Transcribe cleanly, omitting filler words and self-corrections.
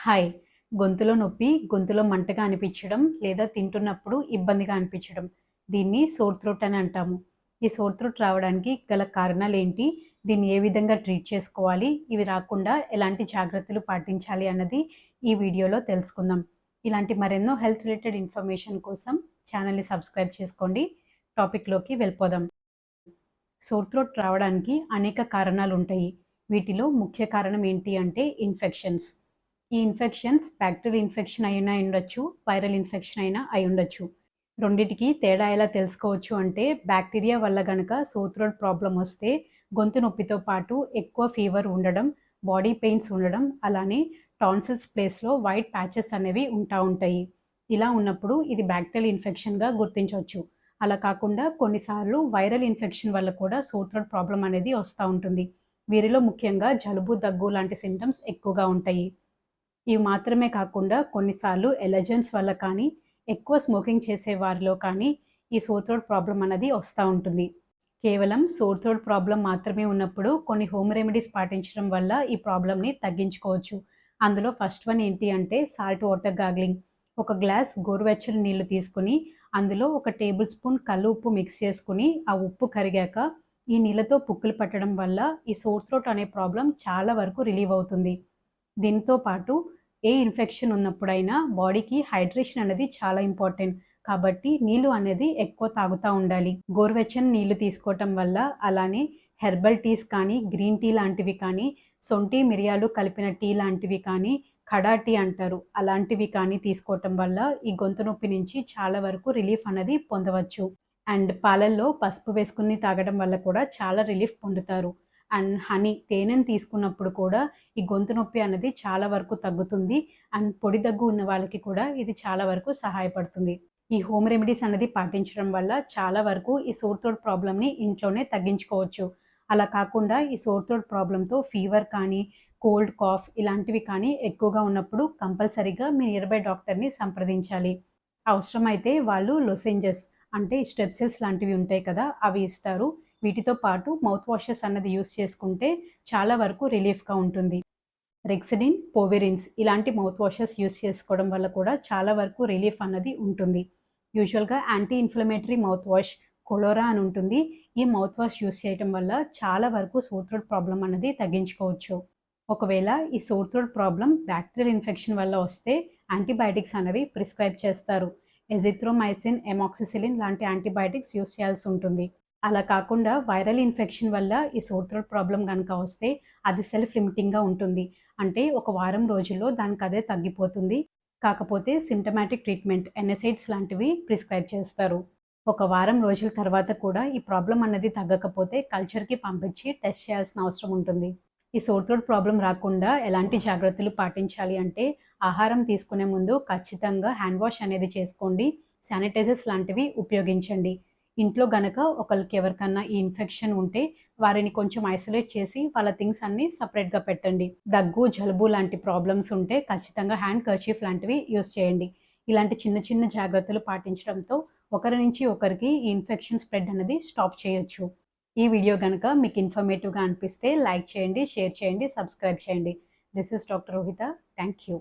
Hi. గొంతులో నొప్పి, గొంతులో మంటగా అనిపించడం లేదా తింటున్నప్పుడు ఇబ్బందిగా అనిపించడం. దీన్ని సోర్ థ్రోట్ అని అంటాము. ఈ సోర్ థ్రోట్ రావడానికి గల కారణాలేంటి? దీన్ని ఏ విధంగా ట్రీట్ చేసుకోవాలి? ఇవి రాకుండా ఎలాంటి జాగ్రత్తలు పాటించాలి అన్నది ఈ వీడియోలో తెలుసుకుందాం. ఇలాంటి మరెన్నో హెల్త్ రిలేటెడ్ ఇన్ఫర్మేషన్ కోసం ఛానల్‌ని సబ్స్క్రైబ్ చేసుకోండి. టాపిక్‌లోకి వెళ్ళిపోదాం. సోర్ థ్రోట్ రావడానికి అనేక కారణాలుంటాయి. వీటిలో ముఖ్య కారణం ఏంటి అంటే ఇన్ఫెక్షన్స్. ఈ ఇన్ఫెక్షన్స్ బ్యాక్టీరియల్ ఇన్ఫెక్షన్ అయినా ఉండొచ్చు, వైరల్ ఇన్ఫెక్షన్ అయినా అయి ఉండొచ్చు. రెండిటికి తేడా ఎలా తెలుసుకోవచ్చు అంటే బ్యాక్టీరియా వల్ల గనక సోర్ థ్రోట్ ప్రాబ్లమ్ వస్తే గొంతు నొప్పితో పాటు ఎక్కువ ఫీవర్ ఉండడం, బాడీ పెయిన్స్ ఉండడం, అలానే టాన్సిల్స్ ప్లేస్‌లో వైట్ ప్యాచెస్ అనేవి ఉంటాయి. ఇలా ఉన్నప్పుడు ఇది బ్యాక్టీరియల్ ఇన్ఫెక్షన్‌గా గుర్తించొచ్చు. అలా కాకుండా కొన్నిసార్లు వైరల్ ఇన్ఫెక్షన్ వల్ల కూడా సోర్ థ్రోట్ ప్రాబ్లమ్ అనేది వస్తూ ఉంటుంది. వీరిలో ముఖ్యంగా జలుబు, దగ్గు లాంటి సింప్టమ్స్ ఎక్కువగా ఉంటాయి. ఇవి మాత్రమే కాకుండా కొన్నిసార్లు ఎలర్జెన్స్ వల్ల కానీ, ఎక్కువ స్మోకింగ్ చేసే వారిలో కానీ ఈ సోర్ థ్రోట్ ప్రాబ్లమ్ అనేది వస్తూ ఉంటుంది. కేవలం సోర్ థ్రోట్ ప్రాబ్లమ్ మాత్రమే ఉన్నప్పుడు కొన్ని హోమ్ రెమెడీస్ పాటించడం వల్ల ఈ ప్రాబ్లమ్‌ని తగ్గించుకోవచ్చు. అందులో ఫస్ట్ వన్ ఏంటి అంటే సాల్ట్ వాటర్ గార్గ్లింగ్. ఒక గ్లాస్ గోరువెచ్చని నీళ్లు తీసుకొని అందులో ఒక టేబుల్ స్పూన్ కల్లు ఉప్పు మిక్స్ చేసుకొని ఆ ఉప్పు కరిగాక ఈ నీళ్ళతో పుక్కులు పట్టడం వల్ల ఈ సోర్ థ్రోట్ అనే ప్రాబ్లమ్ చాలా వరకు రిలీవ్ అవుతుంది. దీంతో పాటు ఏ ఇన్ఫెక్షన్ ఉన్నప్పుడైనా బాడీకి హైడ్రేషన్ అనేది చాలా ఇంపార్టెంట్. కాబట్టి నీళ్ళు అనేది ఎక్కువ తాగుతూ ఉండాలి. గోరువెచ్చని నీళ్లు తీసుకోవటం వల్ల, అలానే హెర్బల్ టీస్ కానీ, గ్రీన్ టీ లాంటివి కానీ, సొంటి మిరియాలు కలిపిన టీ లాంటివి కానీ, కడా టీ అంటారు, అలాంటివి కానీ తీసుకోవటం వల్ల ఈ గొంతు నొప్పి నుంచి చాలా వరకు రిలీఫ్ అనేది పొందవచ్చు. అండ్ పాలల్లో పసుపు వేసుకుని తాగడం వల్ల కూడా చాలా రిలీఫ్ పొందుతారు. అండ్ హనీ, తేనెను తీసుకున్నప్పుడు కూడా ఈ గొంతు నొప్పి అనేది చాలా వరకు తగ్గుతుంది. అండ్ పొడి దగ్గు ఉన్న వాళ్ళకి కూడా ఇది చాలా వరకు సహాయపడుతుంది. ఈ హోమ్ రెమెడీస్ అనేది పాటించడం వల్ల చాలా వరకు ఈ సోర్ థ్రోట్ ప్రాబ్లమ్‌ని ఇంట్లోనే తగ్గించుకోవచ్చు. అలా కాకుండా ఈ సోర్ థ్రోట్ ప్రాబ్లమ్‌తో ఫీవర్ కానీ, కోల్డ్, కాఫ్ ఇలాంటివి కానీ ఎక్కువగా ఉన్నప్పుడు కంపల్సరీగా మీ నియర్ బై డాక్టర్‌ని సంప్రదించాలి. అవసరమైతే వాళ్ళు లొసెంజెస్ అంటే స్ట్రెప్సిల్స్ లాంటివి ఉంటాయి కదా! అవి ఇస్తారు. వీటితో పాటు మౌత్ వాషెస్ అన్నది యూజ్ చేసుకుంటే చాలా వరకు రిలీఫ్‌గా ఉంటుంది. రెక్సిడిన్, పోవిరిన్స్ ఇలాంటి మౌత్ వాషెస్ యూజ్ చేసుకోవడం వల్ల కూడా చాలా వరకు రిలీఫ్ అన్నది ఉంటుంది. యూజువల్‌గా యాంటీ ఇన్‌ఫ్లమేటరీ మౌత్ వాష్ కొలోరా అని ఉంటుంది. ఈ మౌత్ వాష్ యూజ్ చేయటం వల్ల చాలా వరకు సోర్ థ్రోట్ ప్రాబ్లమ్ అన్నది తగ్గించుకోవచ్చు. ఒకవేళ ఈ sore throat problem bacterial infection వల్ల వస్తే యాంటీబయాటిక్స్ అనేవి ప్రిస్క్రైబ్ చేస్తారు. ఎజిథ్రోమైసిన్, ఎమాక్సిసిలిన్ లాంటి యాంటీబయాటిక్స్ యూజ్ చేయాల్సి ఉంటుంది. అలా కాకుండా వైరల్ ఇన్ఫెక్షన్ వల్ల ఈ సోర్ థ్రోట్ ప్రాబ్లమ్ గనక వస్తే అది సెల్ఫ్ లిమిటింగ్‌గా ఉంటుంది. అంటే ఒక వారం రోజుల్లో దానికదే తగ్గిపోతుంది. కాకపోతే సింప్టమాటిక్ ట్రీట్మెంట్ ఎన్ఎసైడ్స్ లాంటివి ప్రిస్క్రైబ్ చేస్తారు. ఒక వారం రోజుల తర్వాత కూడా ఈ ప్రాబ్లమ్ అన్నది తగ్గకపోతే కల్చర్‌కి పంపించి టెస్ట్ చేయాల్సిన అవసరం ఉంటుంది. ఈ సోర్ థ్రోట్ ప్రాబ్లమ్ రాకుండా ఎలాంటి జాగ్రత్తలు పాటించాలి అంటే ఆహారం తీసుకునే ముందు ఖచ్చితంగా హ్యాండ్ వాష్ అనేది చేసుకోండి. శానిటైజర్స్ లాంటివి ఉపయోగించండి. ఇంట్లో గనక ఒకళ్ళకి ఎవరికన్నా ఈ ఇన్ఫెక్షన్ ఉంటే వారిని కొంచెం ఐసోలేట్ చేసి వాళ్ళ థింగ్స్ అన్నీ సపరేట్‌గా పెట్టండి. దగ్గు, జలుబు లాంటి ప్రాబ్లమ్స్ ఉంటే ఖచ్చితంగా హ్యాండ్ కర్చీఫ్ లాంటివి యూజ్ చేయండి. ఇలాంటి చిన్న చిన్న జాగ్రత్తలు పాటించడంతో ఒకరి నుంచి ఒకరికి ఈ ఇన్ఫెక్షన్ స్ప్రెడ్ అనేది స్టాప్ చేయొచ్చు. ఈ వీడియో గనక మీకు ఇన్ఫర్మేటివ్‌గా అనిపిస్తే లైక్ చేయండి, షేర్ చేయండి, సబ్స్క్రైబ్ చేయండి. This is doctor Rohita. Thank you.